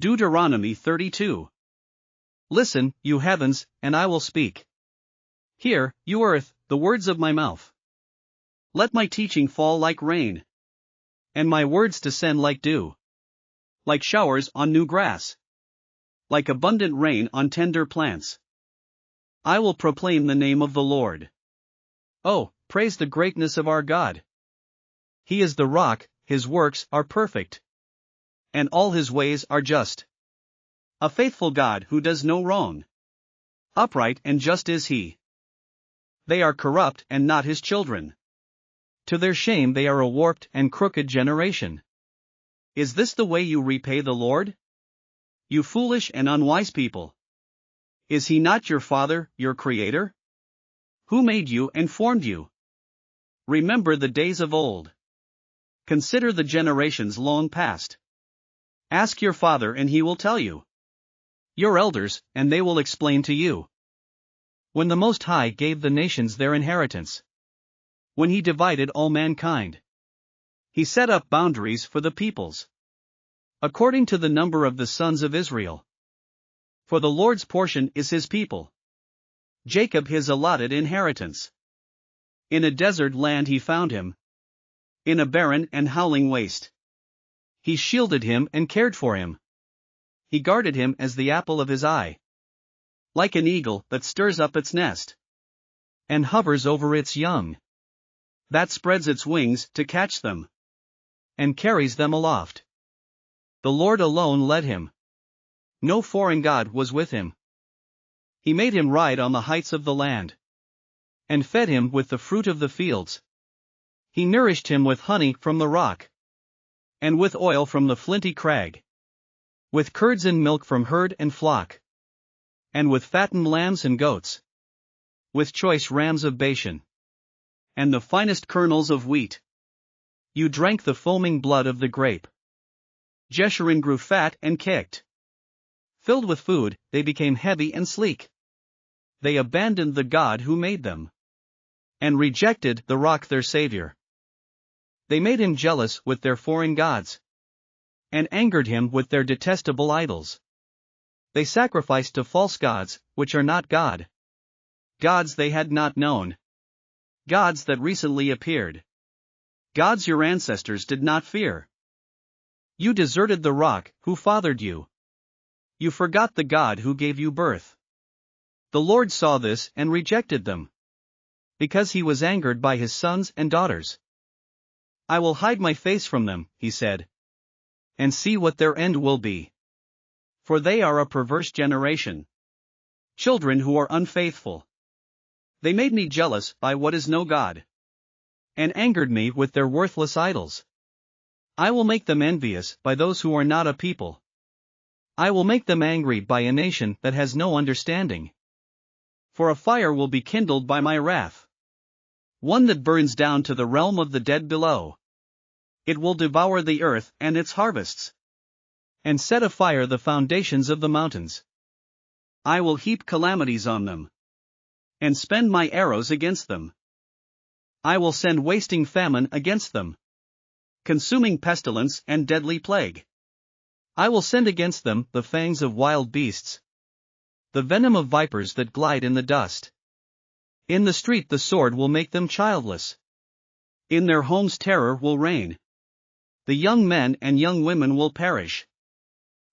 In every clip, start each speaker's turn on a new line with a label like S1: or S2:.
S1: Deuteronomy 32. Listen, you heavens, and I will speak. Hear, you earth, the words of my mouth. Let my teaching fall like rain, and my words descend like dew, like showers on new grass, like abundant rain on tender plants. I will proclaim the name of the Lord. Oh, praise the greatness of our God. He is the rock, his works are perfect, and all his ways are just. A faithful God who does no wrong. Upright and just is he. They are corrupt and not his children. To their shame they are a warped and crooked generation. Is this the way you repay the Lord? You foolish and unwise people. Is he not your Father, your Creator? Who made you and formed you? Remember the days of old. Consider the generations long past. Ask your father and he will tell you. Your elders, and they will explain to you. When the Most High gave the nations their inheritance. When he divided all mankind. He set up boundaries for the peoples, according to the number of the sons of Israel. For the Lord's portion is his people, Jacob his allotted inheritance. In a desert land he found him, in a barren and howling waste. He shielded him and cared for him. He guarded him as the apple of his eye. Like an eagle that stirs up its nest, and hovers over its young, that spreads its wings to catch them, and carries them aloft. The Lord alone led him. No foreign god was with him. He made him ride on the heights of the land, and fed him with the fruit of the fields. He nourished him with honey from the rock, and with oil from the flinty crag, with curds and milk from herd and flock, and with fattened lambs and goats, with choice rams of Bashan, and the finest kernels of wheat. You drank the foaming blood of the grape. Jeshurun grew fat and kicked. Filled with food, they became heavy and sleek. They abandoned the God who made them, and rejected the rock their Savior. They made him jealous with their foreign gods, and angered him with their detestable idols. They sacrificed to false gods, which are not God. Gods they had not known. Gods that recently appeared. Gods your ancestors did not fear. You deserted the rock, who fathered you. You forgot the God who gave you birth. The Lord saw this and rejected them, because he was angered by his sons and daughters. I will hide my face from them, he said, and see what their end will be. For they are a perverse generation, children who are unfaithful. They made me jealous by what is no God, and angered me with their worthless idols. I will make them envious by those who are not a people. I will make them angry by a nation that has no understanding. For a fire will be kindled by my wrath, one that burns down to the realm of the dead below. It will devour the earth and its harvests, and set afire the foundations of the mountains. I will heap calamities on them, and spend my arrows against them. I will send wasting famine against them, consuming pestilence and deadly plague. I will send against them the fangs of wild beasts, the venom of vipers that glide in the dust. In the street the sword will make them childless. In their homes terror will reign. The young men and young women will perish,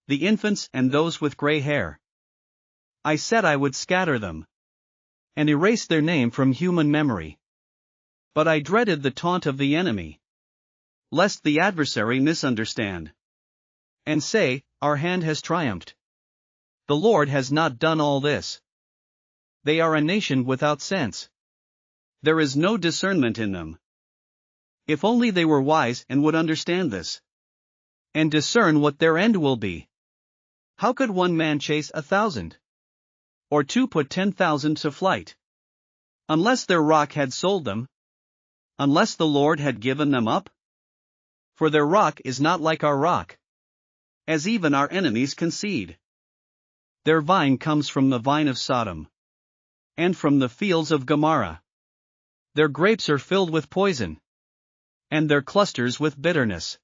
S1: the infants and those with gray hair. I said I would scatter them, and erase their name from human memory. But I dreaded the taunt of the enemy, lest the adversary misunderstand, and say, our hand has triumphed. The Lord has not done all this. They are a nation without sense. There is no discernment in them. If only they were wise and would understand this, and discern what their end will be. How could one man chase 1,000? Or two put 10,000 to flight? Unless their rock had sold them? Unless the Lord had given them up? For their rock is not like our rock, as even our enemies concede. Their vine comes from the vine of Sodom, and from the fields of Gomorrah. Their grapes are filled with poison, and their clusters with bitterness.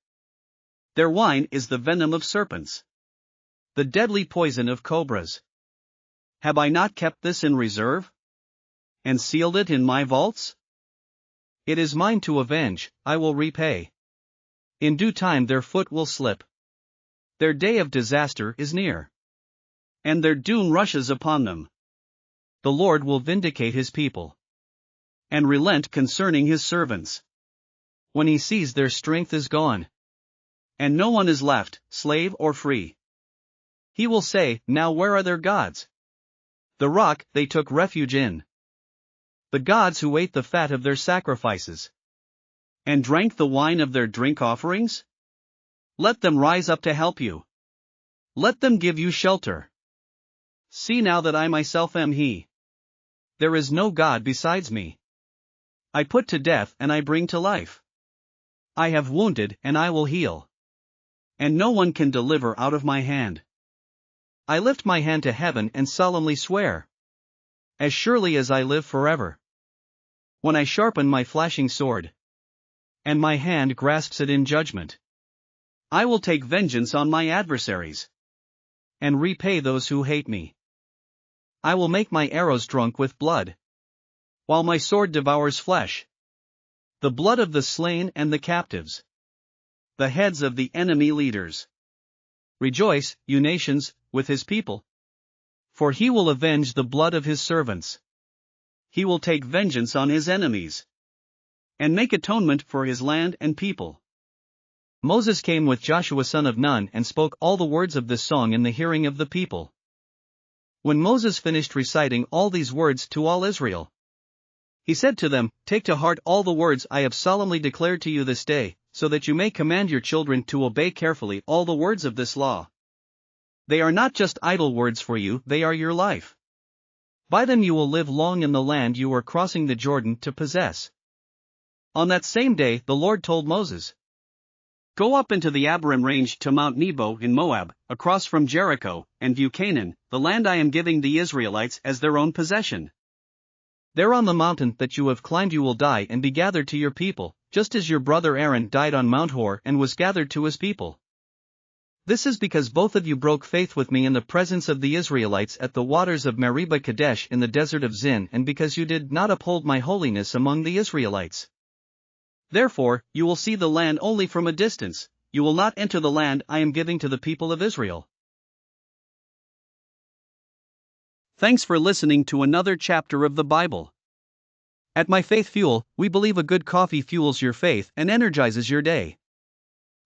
S1: Their wine is the venom of serpents, the deadly poison of cobras. Have I not kept this in reserve? And sealed it in my vaults? It is mine to avenge, I will repay. In due time their foot will slip. Their day of disaster is near. And their doom rushes upon them. The Lord will vindicate his people. And relent concerning his servants. When he sees their strength is gone. And no one is left, slave or free. He will say, now where are their gods? The rock they took refuge in. The gods who ate the fat of their sacrifices. And drank the wine of their drink offerings? Let them rise up to help you. Let them give you shelter. See now that I myself am he. There is no God besides me. I put to death and I bring to life. I have wounded and I will heal. And no one can deliver out of my hand. I lift my hand to heaven and solemnly swear. As surely as I live forever. When I sharpen my flashing sword. And my hand grasps it in judgment. I will take vengeance on my adversaries. And repay those who hate me. I will make my arrows drunk with blood. While my sword devours flesh. The blood of the slain and the captives. The heads of the enemy leaders. Rejoice, you nations, with his people. For he will avenge the blood of his servants. He will take vengeance on his enemies. And make atonement for his land and people. Moses came with Joshua son of Nun and spoke all the words of this song in the hearing of the people. When Moses finished reciting all these words to all Israel, he said to them, take to heart all the words I have solemnly declared to you this day, so that you may command your children to obey carefully all the words of this law. They are not just idle words for you, they are your life. By them you will live long in the land you are crossing the Jordan to possess. On that same day the Lord told Moses, go up into the Abarim range to Mount Nebo in Moab, across from Jericho, and view Canaan, the land I am giving the Israelites as their own possession. There on the mountain that you have climbed you will die and be gathered to your people, just as your brother Aaron died on Mount Hor and was gathered to his people. This is because both of you broke faith with me in the presence of the Israelites at the waters of Meribah Kadesh in the desert of Zin, and because you did not uphold my holiness among the Israelites. Therefore, you will see the land only from a distance, you will not enter the land I am giving to the people of Israel. Thanks for listening to another chapter of the Bible. At My Faith Fuel, we believe a good coffee fuels your faith and energizes your day.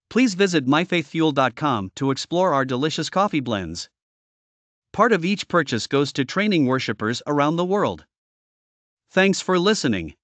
S1: Please visit myfaithfuel.com to explore our delicious coffee blends. Part of each purchase goes to training worshipers around the world. Thanks for listening.